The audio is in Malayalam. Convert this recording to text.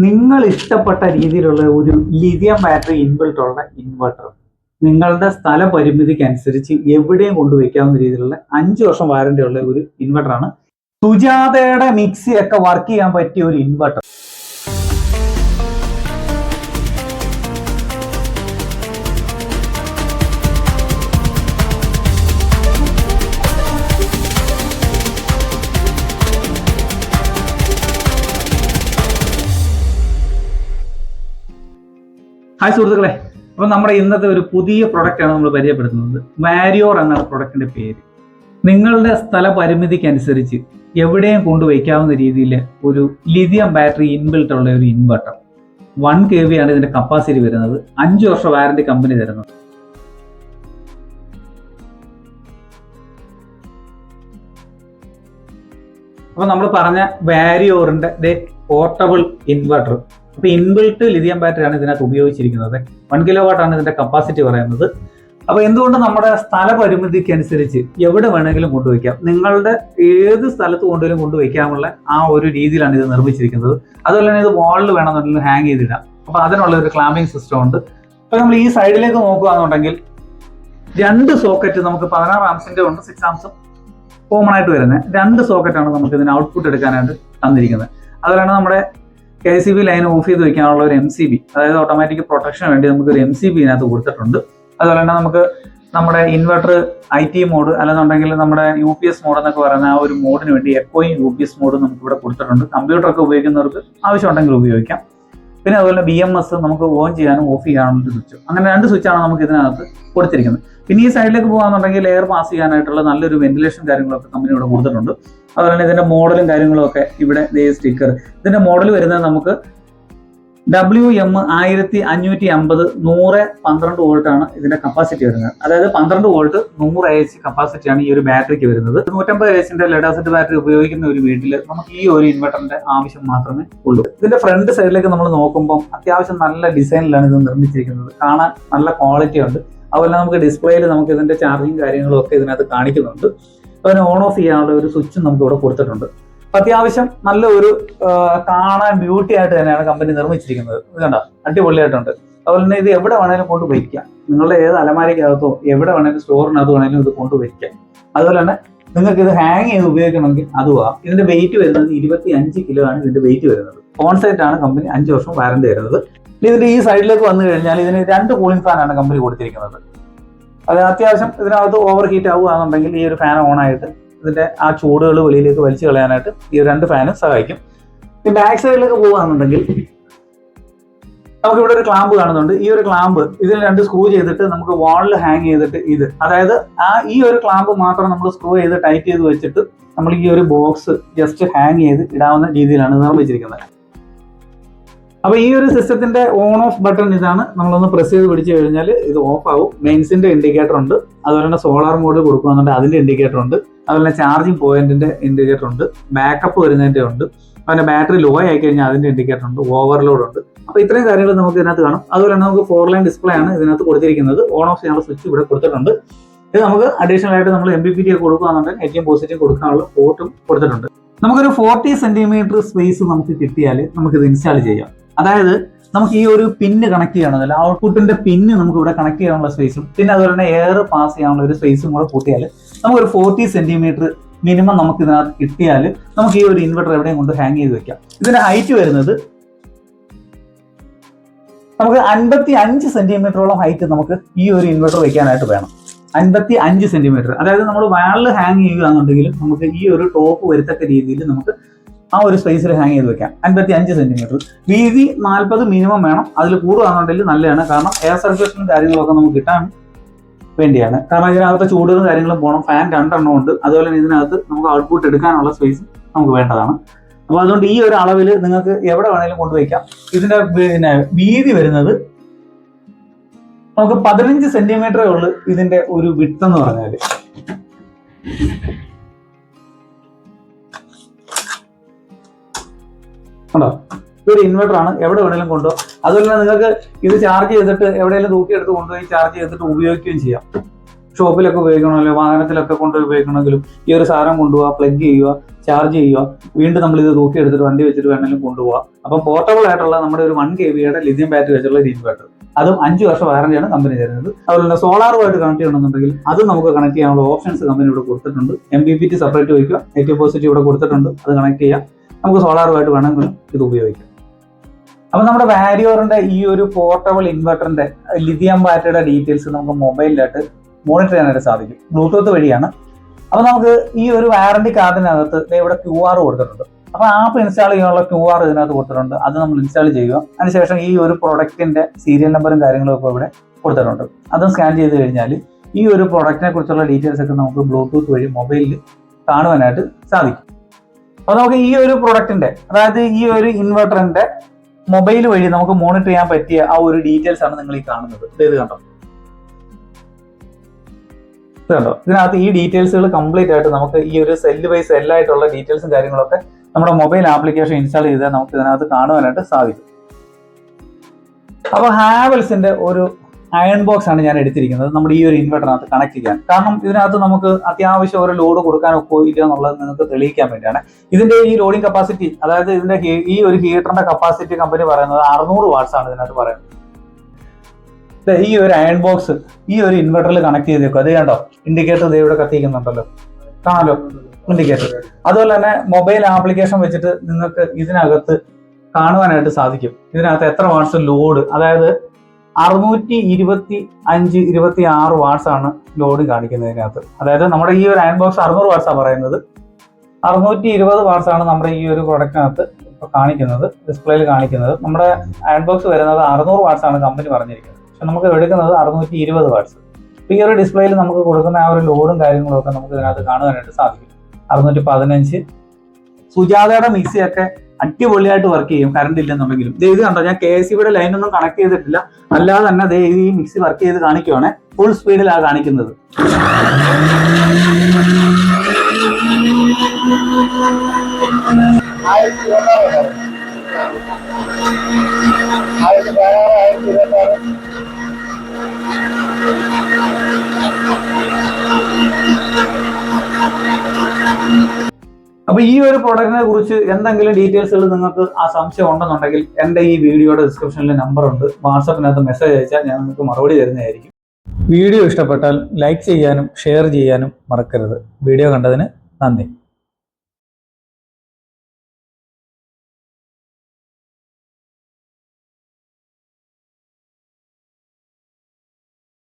നിങ്ങൾ ഇഷ്ടപ്പെട്ട രീതിയിലുള്ള ഒരു ലിഥിയം ബാറ്ററി ഇൻബിൽട്ട് ഉള്ള ഇൻവെർട്ടർ നിങ്ങളുടെ സ്ഥല പരിമിതിക്ക് അനുസരിച്ച് എവിടെയും കൊണ്ടുവയ്ക്കാവുന്ന രീതിയിലുള്ള 5 വർഷം വാറന്റി ഉള്ള ഒരു ഇൻവെർട്ടറാണ്. സുജാതയുടെ മിക്സി ഒക്കെ വർക്ക് ചെയ്യാൻ പറ്റിയ ഒരു ഇൻവെർട്ടർ. ഹായ് സുഹൃത്തുക്കളെ, അപ്പോൾ നമ്മുടെ ഇന്നത്തെ ഒരു പുതിയ പ്രൊഡക്റ്റാണ് നമ്മൾ പരിചയപ്പെടുത്തുന്നത്. വാരിയോർ എന്നാണ് പ്രൊഡക്റ്റിന്റെ പേര്. നിങ്ങളുടെ സ്ഥല പരിമിതിക്ക് അനുസരിച്ച് എവിടെയും കൊണ്ടുവയ്ക്കാവുന്ന രീതിയിൽ ഒരു ലിഥിയം ബാറ്ററി ഇൻബിൽട്ട് ഉള്ള ഒരു ഇൻവെർട്ടർ. 1 kV ആണ് ഇതിന്റെ കപ്പാസിറ്റി വരുന്നത്. 5 വർഷം വാറന്റി കമ്പനി തരുന്നത്. അപ്പോൾ നമ്മൾ പറഞ്ഞ വാരിയോറിന്റെ പോർട്ടബിൾ ഇൻവെർട്ടർ. അപ്പോൾ ഇൻബിൽട്ട് ലിഥിയം ബാറ്ററിയാണ് ഇതിനകത്ത് ഉപയോഗിച്ചിരിക്കുന്നത്. 1 kW ആണ് ഇതിന്റെ കപ്പാസിറ്റി പറയുന്നത്. അപ്പോൾ എന്തുകൊണ്ട് നമ്മുടെ സ്ഥല പരിമിതിക്ക് അനുസരിച്ച് എവിടെ വേണമെങ്കിലും കൊണ്ടുവയ്ക്കാം. നിങ്ങളുടെ ഏത് സ്ഥലത്ത് കൊണ്ടുവരും കൊണ്ടുവയ്ക്കാമുള്ള ആ ഒരു രീതിയിലാണ് ഇത് നിർമ്മിച്ചിരിക്കുന്നത്. അതുപോലെ തന്നെ ഇത് വാളിൽ വേണമെന്നുണ്ടെങ്കിൽ ഹാങ് ചെയ്തിടാം. അപ്പോൾ അതിനുള്ള ഒരു ക്ലാമ്പിംഗ് സിസ്റ്റം ഉണ്ട്. അപ്പോൾ നമ്മൾ ഈ സൈഡിലേക്ക് നോക്കുകയാണെന്നുണ്ടെങ്കിൽ 2 സോക്കറ്റ് നമുക്ക് 16 ആംസിന്റെ ഉണ്ട്, 6 ആംസും കോമൺ ആയിട്ട് വരുന്നത് 2 സോക്കറ്റാണ് നമുക്ക് ഇതിന് ഔട്ട്പുട്ട് എടുക്കാനായിട്ട് തന്നിരിക്കുന്നത്. അതുപോലെയാണ് നമ്മുടെ KCB ലൈൻ ഓഫ് ചെയ്ത് വെക്കാനുള്ള ഒരു MCB, അതായത് ഓട്ടോമാറ്റിക് പ്രൊട്ടക്ഷന് വേണ്ടി നമുക്ക് ഒരു MCB ഇതിനകത്ത് കൊടുത്തിട്ടുണ്ട്. അതുപോലെ തന്നെ നമുക്ക് നമ്മുടെ ഇൻവെർട്ടർ IT മോഡ് അല്ലെന്നുണ്ടെങ്കിൽ നമ്മുടെ UPS മോഡ് എന്നൊക്കെ പറയുന്ന ആ ഒരു മോഡിന് വേണ്ടി എക്കോയും UPS മോഡ് നമുക്ക് ഇവിടെ കൊടുത്തിട്ടുണ്ട്. കമ്പ്യൂട്ടറൊക്കെ ഉപയോഗിക്കുന്നവർക്ക് ആവശ്യമുണ്ടെങ്കിൽ ഉപയോഗിക്കാം. പിന്നെ അതുപോലെ BMS നമുക്ക് ഓൺ ചെയ്യാനും ഓഫ് ചെയ്യാനുള്ള ഒരു സ്വിച്ച്. അങ്ങനെ 2 സ്വിച്ചാണ് നമുക്ക് ഇതിനകത്ത് കൊടുത്തിരിക്കുന്നത്. പിന്നെ ഈ സൈഡിലേക്ക് പോകുകയാണെന്നുണ്ടെങ്കിൽ എയർ പാസ് ചെയ്യാനായിട്ടുള്ള നല്ലൊരു വെന്റിലേഷൻ കാര്യങ്ങളൊക്കെ കമ്പനി ഇവിടെ കൊടുത്തിട്ടുണ്ട്. അതുപോലെ തന്നെ ഇതിന്റെ മോഡലും കാര്യങ്ങളും ഒക്കെ ഇവിടെ സ്റ്റിക്കർ. ഇതിന്റെ മോഡൽ വരുന്നത് നമുക്ക് WM1550 100-12 വോൾട്ട് ആണ് ഇതിന്റെ കപ്പാസിറ്റി വരുന്നത്. അതായത് 12 വോൾട്ട് 100 AH കപ്പാസിറ്റിയാണ് ഈ ഒരു ബാറ്ററിക്ക് വരുന്നത്. 150 AHന്റെ ലെഡ് ആസിഡ് ബാറ്ററി ഉപയോഗിക്കുന്ന ഒരു വീട്ടിൽ നമുക്ക് ഈ ഒരു ഇൻവെർട്ടറിന്റെ ആവശ്യം മാത്രമേ ഉള്ളൂ. ഇതിന്റെ ഫ്രണ്ട് സൈഡിലേക്ക് നമ്മൾ നോക്കുമ്പോൾ അത്യാവശ്യം നല്ല ഡിസൈനിലാണ് ഇത് നിർമ്മിച്ചിരിക്കുന്നത്. കാണാൻ നല്ല ക്വാളിറ്റി ഉണ്ട്. അതുപോലെ നമുക്ക് ഡിസ്പ്ലേയിൽ നമുക്ക് ഇതിന്റെ ചാർജിങ് കാര്യങ്ങളും ഒക്കെ ഇതിനകത്ത് കാണിക്കുന്നുണ്ട്. അതിന് ഓൺ ഓഫ് ചെയ്യാനുള്ള ഒരു സ്വിച്ചും നമുക്ക് ഇവിടെ കൊടുത്തിട്ടുണ്ട്. അത്യാവശ്യം നല്ല ഒരു കാണാൻ ബ്യൂട്ടി ആയിട്ട് തന്നെയാണ് കമ്പനി നിർമ്മിച്ചിരിക്കുന്നത്. ഇത് കണ്ടോ, അടിപൊളിയായിട്ടുണ്ട്. അതുപോലെ തന്നെ ഇത് എവിടെ വേണേലും കൊണ്ടുവയ്ക്കാം. നിങ്ങളുടെ ഏത് അലമാരിക്കകത്തോ എവിടെ വേണേലും സ്റ്റോറിനകത്ത് വേണേലും ഇത് കൊണ്ടുവയ്ക്കാം. അതുപോലെ തന്നെ നിങ്ങൾക്ക് ഇത് ഹാങ് ചെയ്ത് ഉപയോഗിക്കണമെങ്കിൽ അതുവാ. ഇതിന്റെ വെയിറ്റ് വരുന്നത് 25 കിലോ ആണ് ഇതിന്റെ വെയിറ്റ് വരുന്നത്. ഓൺസൈറ്റ് ആണ് കമ്പനി 5 വർഷം വാറന്റി തരുന്നത്. ഇതിന്റെ ഈ സൈഡിലേക്ക് വന്നു കഴിഞ്ഞാൽ ഇതിന് 2 കൂളിംഗ് ഫാനാണ് കമ്പനി കൊടുത്തിരിക്കുന്നത്. അത് അത്യാവശ്യം ഇതിനകത്ത് ഓവർ ഹീറ്റ് ആവുകയാണെന്നുണ്ടെങ്കിൽ ഈ ഒരു ഫാൻ ഓൺ ആയിട്ട് ഇതിന്റെ ആ ചൂടുകൾ വെളിയിലേക്ക് വലിച്ചു കളയാനായിട്ട് ഈ 2 ഫാനും സഹായിക്കും. ഈ ബാക്ക് സൈഡിലേക്ക് പോകുകയാണെന്നുണ്ടെങ്കിൽ നമുക്ക് ഇവിടെ ഒരു ക്ലാമ്പ് കാണുന്നുണ്ട്. ഈ ഒരു ക്ലാമ്പ് ഇതിൽ 2 സ്ക്രൂ ചെയ്തിട്ട് നമുക്ക് വാളിൽ ഹാങ് ചെയ്തിട്ട് അതായത് ഈ ഒരു ക്ലാമ്പ് മാത്രം നമ്മൾ സ്ക്രൂ ചെയ്ത് ടൈറ്റ് ചെയ്ത് വെച്ചിട്ട് നമ്മൾ ഈ ഒരു ബോക്സ് ജസ്റ്റ് ഹാങ് ചെയ്ത് ഇടാവുന്ന രീതിയിലാണ് നിർമ്മിച്ചിരിക്കുന്നത്. അപ്പൊ ഈ ഒരു സിസ്റ്റത്തിന്റെ ഓൺ ഓഫ് ബട്ടൺ ഇതാണ്. നമ്മളൊന്ന് പ്രസ് ചെയ്ത് പിടിച്ചു കഴിഞ്ഞാൽ ഇത് ഓഫ് ആവും. മെയിൻസിന്റെ ഇൻഡിക്കേറ്റർ ഉണ്ട്. അതുപോലെ തന്നെ സോളാർ മോഡ് കൊടുക്കുകയാണെന്നുണ്ടെങ്കിൽ അതിന്റെ ഇൻഡിക്കേറ്റർ ഉണ്ട്. അതുപോലെ ചാർജിങ് പോയിന്റിന്റെ ഇൻഡിക്കേറ്റർ ഉണ്ട്. ബാക്കപ്പ് വരുന്നതിന്റെ ഉണ്ട്. അതുപോലെ ബാറ്ററി ലോ ആയി കഴിഞ്ഞാൽ അതിന്റെ ഇൻഡിക്കേറ്റർ ഉണ്ട്. ഓവർലോഡ് ഉണ്ട്. അപ്പൊ ഇത്രയും കാര്യങ്ങൾ നമുക്ക് ഇതിനകത്ത് കാണും. അതുപോലെ തന്നെ നമുക്ക് 4 ലൈൻ ഡിസ്പ്ലേ ആണ് ഇതിനകത്ത് കൊടുത്തിരിക്കുന്നത്. ഓൺ ഓഫ് ചെയ്യാനുള്ള സ്വിച്ച് ഇവിടെ കൊടുത്തിട്ടുണ്ട്. ഇത് നമുക്ക് അഡീഷണൽ ആയിട്ട് നമ്മൾ MPPT ഒക്കെ കൊടുക്കുകയാണെന്നുണ്ടെങ്കിൽ ATM പോസിറ്റീവ് കൊടുക്കാനുള്ള പോർട്ടും കൊടുത്തിട്ടുണ്ട്. നമുക്കൊരു 40 സെന്റിമീറ്റർ സ്പേസ് നമുക്ക് കിട്ടിയാൽ നമുക്കിത് ഇൻസ്റ്റാൾ ചെയ്യാം. അതായത് നമുക്ക് ഈ ഒരു പിന്ന് കണക്ട് ചെയ്യണമെന്നില്ല. ഔട്ട്പുട്ടിന്റെ പിന്ന് നമുക്ക് ഇവിടെ കണക്ട് ചെയ്യാനുള്ള സ്പേസും പിന്നെ അതുപോലെ തന്നെ എയർ പാസ് ചെയ്യാനുള്ള ഒരു സ്പേസും കൂടെ കൂട്ടിയാൽ നമുക്കൊരു 40 സെന്റിമീറ്റർ മിനിമം നമുക്ക് ഇതിനകത്ത് കിട്ടിയാൽ നമുക്ക് ഈ ഒരു ഇൻവെർട്ടർ എവിടെയും കൊണ്ട് ഹാങ് ചെയ്ത് വെക്കാം. ഇതിന്റെ ഹൈറ്റ് വരുന്നത് നമുക്ക് 55 സെന്റിമീറ്ററോളം ഹൈറ്റ് നമുക്ക് ഈ ഒരു ഇൻവെർട്ടർ വെക്കാനായിട്ട് വേണം. 55 സെന്റിമീറ്റർ. അതായത് നമ്മൾ വാളിൽ ഹാങ് ചെയ്യുകയാണെന്നുണ്ടെങ്കിൽ നമുക്ക് ഈ ഒരു ടോപ്പ് വരുത്തക്ക രീതിയിൽ നമുക്ക് ആ ഒരു സ്പേസിൽ ഹാങ് ചെയ്ത് വെക്കാം. 55 സെന്റിമീറ്റർ. വീതി 40 മിനിമം വേണം. അതിൽ കൂടുകയാണെന്നുണ്ടെങ്കിൽ നല്ലതാണ്. കാരണം എയർ സർക്കുലേഷനും കാര്യങ്ങളൊക്കെ നമുക്ക് കിട്ടാൻ വേണ്ടിയാണ്. കാരണം ഇതിനകത്ത് ചൂടുകളും കാര്യങ്ങളും പോകണം. ഫാൻ 2 എണ്ണം ഉണ്ട്. അതുപോലെ തന്നെ ഇതിനകത്ത് നമുക്ക് ഔട്ട്പുട്ട് എടുക്കാനുള്ള സ്പേസ് നമുക്ക് വേണ്ടതാണ്. അപ്പോൾ അതുകൊണ്ട് ഈ ഒരു അളവിൽ നിങ്ങൾക്ക് എവിടെ വേണമെങ്കിലും കൊണ്ടുവയ്ക്കാം. ഇതിന്റെ വീതി വരുന്നത് നമുക്ക് 15 സെന്റിമീറ്ററേ ഉള്ളൂ ഇതിന്റെ ഒരു വിഡ്ത്ത് എന്ന് പറഞ്ഞാൽ. ഉണ്ടോ, ഇതൊരു ഇൻവെർട്ടർ ആണ്. എവിടെ വേണമെങ്കിലും കൊണ്ടുപോകും. അതുപോലെ തന്നെ നിങ്ങൾക്ക് ഇത് ചാർജ് ചെയ്തിട്ട് എവിടെയെങ്കിലും തൂക്കിയെടുത്ത് കൊണ്ടുപോയി ചാർജ് ചെയ്തിട്ട് ഉപയോഗിക്കുകയും ചെയ്യാം. ഷോപ്പിലൊക്കെ ഉപയോഗിക്കണമല്ലോ, വാഹനത്തിലൊക്കെ കൊണ്ടുപോയി ഉപയോഗിക്കണമെങ്കിലും ഈ ഒരു സാധനം കൊണ്ടുപോകുക, പ്ലഗ് ചെയ്യുക, ചാർജ് ചെയ്യുക, വീണ്ടും നമ്മൾ ഇത് തൂക്കി എടുത്തിട്ട് വണ്ടി വെച്ചിട്ട് വേണമെങ്കിലും കൊണ്ടുപോകാം. അപ്പം പോർട്ടബിൾ ആയിട്ടുള്ള നമ്മുടെ ഒരു 1 kVA ലിഥിയം ബാറ്ററി വെച്ചുള്ള ഒരു ഇൻവെർട്ടർ, അതും 5 വർഷം വാറന്റിയാണ് കമ്പനി തരുന്നത്. അതുപോലെ തന്നെ സോളാറുമായിട്ട് കണക്ട് ചെയ്യണമെന്നുണ്ടെങ്കിൽ അത് നമുക്ക് കണക്ട് ചെയ്യാനുള്ള ഓപ്ഷൻസ് കമ്പനി ഇവിടെ കൊടുത്തിട്ടുണ്ട്. MPPT സെപ്പറേറ്റ് വയ്ക്കുക, നെഗറ്റീവ് പോസിറ്റീവ് ഇവിടെ കൊടുത്തിട്ടുണ്ട്, അത് കണക്ട് ചെയ്യാം. നമുക്ക് സോളാറുമായിട്ട് വേണമെങ്കിലും ഇത് ഉപയോഗിക്കാം. അപ്പൊ നമ്മുടെ വാരിയോറിന്റെ ഈ ഒരു പോർട്ടബിൾ ഇൻവെർട്ടറിന്റെ ലിഥിയം ബാറ്ററിയുടെ ഡീറ്റെയിൽസ് നമുക്ക് മൊബൈലിലായിട്ട് മോണിറ്റർ ചെയ്യാനായിട്ട് സാധിക്കും, ബ്ലൂടൂത്ത് വഴിയാണ്. അപ്പൊ നമുക്ക് ഈ ഒരു വാറന്റി കാർഡിനകത്ത് ഇവിടെ QR കൊടുത്തിട്ടുണ്ട്. അപ്പൊ ആപ്പ് ഇൻസ്റ്റാൾ ചെയ്യാനുള്ള QR ഇതിനകത്ത് കൊടുത്തിട്ടുണ്ട്. അത് നമ്മൾ ഇൻസ്റ്റാൾ ചെയ്യുക. അതിനുശേഷം ഈ ഒരു പ്രൊഡക്റ്റിന്റെ സീരിയൽ നമ്പറും കാര്യങ്ങളും ഒക്കെ ഇവിടെ കൊടുത്തിട്ടുണ്ട്. അതും സ്കാൻ ചെയ്ത് കഴിഞ്ഞാൽ ഈ ഒരു പ്രൊഡക്റ്റിനെ കുറിച്ചുള്ള ഡീറ്റെയിൽസ് ഒക്കെ നമുക്ക് ബ്ലൂടൂത്ത് വഴി മൊബൈലിൽ കാണുവാനായിട്ട് സാധിക്കും. അപ്പൊ നമുക്ക് ഈ ഒരു പ്രൊഡക്റ്റിന്റെ, അതായത് ഈ ഒരു ഇൻവെർട്ടറിന്റെ മൊബൈൽ വഴി നമുക്ക് മോണിറ്റർ ചെയ്യാൻ പറ്റിയ ആ ഒരു ഡീറ്റെയിൽസ് ആണ് നിങ്ങൾ ഈ കാണുന്നത്. ഇത് കണ്ടോ, ഇതിനകത്ത് ഈ ഡീറ്റെയിൽസുകൾ കംപ്ലീറ്റ് ആയിട്ട് നമുക്ക് ഈ ഒരു സെല്ല് ബൈ സെല്ലായിട്ടുള്ള ഡീറ്റെയിൽസും കാര്യങ്ങളൊക്കെ നമ്മുടെ മൊബൈൽ ആപ്ലിക്കേഷൻ ഇൻസ്റ്റാൾ ചെയ്താൽ നമുക്ക് ഇതിനകത്ത് കാണുവാനായിട്ട് സാധിക്കും. അപ്പോൾ ഹാവൽസിന്റെ ഒരു അയൺ ബോക്സ് ആണ് ഞാൻ എടുത്തിരിക്കുന്നത് നമ്മുടെ ഈ ഒരു ഇൻവെർട്ടറിനകത്ത് കണക്ട് ചെയ്യാൻ. കാരണം ഇതിനകത്ത് നമുക്ക് അത്യാവശ്യം ഒരു ലോഡ് കൊടുക്കാനൊക്കെ ഇല്ല എന്നുള്ളത് നിങ്ങൾക്ക് തെളിയിക്കാൻ വേണ്ടിയാണ്. ഇതിന്റെ ഈ ലോഡിംഗ് കപ്പാസിറ്റി, അതായത് ഇതിന്റെ ഈ ഒരു ഹീറ്ററിന്റെ കപ്പാസിറ്റി കമ്പനി പറയുന്നത് 600 വാട്ട്സ് ആണ് ഇതിനകത്ത് പറയുന്നത്. ഈ ഒരു അയൺ ബോക്സ് ഈ ഒരു ഇൻവെർട്ടറിൽ കണക്ട് ചെയ്തേക്കും. അത് കണ്ടോ, ഇൻഡിക്കേറ്റർ ഇവിടെ കത്തിക്കുന്നുണ്ടല്ലോ, കാണാലോ ഇൻഡിക്കേറ്റർ. അതുപോലെ തന്നെ മൊബൈൽ ആപ്ലിക്കേഷൻ വെച്ചിട്ട് നിങ്ങൾക്ക് ഇതിനകത്ത് കാണുവാനായിട്ട് സാധിക്കും ഇതിനകത്ത് എത്ര വാട്ട്സ് ലോഡ്, അതായത് 625-26 വാട്ട്സ് ആണ് ലോഡ് കാണിക്കുന്നതിനകത്ത്. അതായത് നമ്മുടെ ഈ ഒരു അയൺ ബോക്സ് 600 വാട്ട്സാണ് പറയുന്നത്, 620 വാട്ട്സ് ആണ് നമ്മുടെ ഈ ഒരു പ്രൊഡക്റ്റിനകത്ത് ഇപ്പൊ കാണിക്കുന്നത്, ഡിസ്പ്ലേയിൽ കാണിക്കുന്നത്. നമ്മുടെ അയൺ ബോക്സ് വരുന്നത് 600 വാട്ട്സ് ആണ് കമ്പനി പറഞ്ഞിരിക്കുന്നത്. പക്ഷെ നമുക്ക് എടുക്കുന്നത് 620 വാട്ട്സ്. ഈ ഒരു ഡിസ്പ്ലേയിൽ നമുക്ക് കൊടുക്കുന്ന ആ ഒരു ലോഡും കാര്യങ്ങളും ഒക്കെ നമുക്ക് ഇതിനകത്ത് കാണുവാനായിട്ട് സാധിക്കും. 615. സുജാതയുടെ മിക്സിയൊക്കെ അടിപൊളിയായിട്ട് വർക്ക് ചെയ്യും കറണ്ട് ഇല്ലെന്നുണ്ടെങ്കിലും. ഇത് കണ്ടോ, ഞാൻ KSEBിയുടെ ലൈനൊന്നും കണക്ട് ചെയ്തിട്ടില്ല, അല്ലാതെ തന്നെ ഈ മിക്സി വർക്ക് ചെയ്ത് കാണിക്കുവാണ്. ഫുൾ സ്പീഡിലാണ് കാണിക്കുന്നത്. അപ്പൊ ഈ ഒരു പ്രൊഡക്റ്റിനെ കുറിച്ച് എന്തെങ്കിലും ഡീറ്റെയിൽസുകൾ നിങ്ങൾക്ക് ആ സംശയം ഉണ്ടെന്നുണ്ടെങ്കിൽ എൻ്റെ ഈ വീഡിയോയുടെ ഡിസ്ക്രിപ്ഷനിൽ നമ്പർ ഉണ്ട്, വാട്സാപ്പിനകത്ത് മെസ്സേജ് അയച്ചാൽ ഞാൻ നിങ്ങൾക്ക് മറുപടി തരുന്നതായിരിക്കും. വീഡിയോ ഇഷ്ടപ്പെട്ടാൽ ലൈക്ക് ചെയ്യാനും ഷെയർ ചെയ്യാനും മറക്കരുത്. വീഡിയോ കണ്ടതിന് നന്ദി.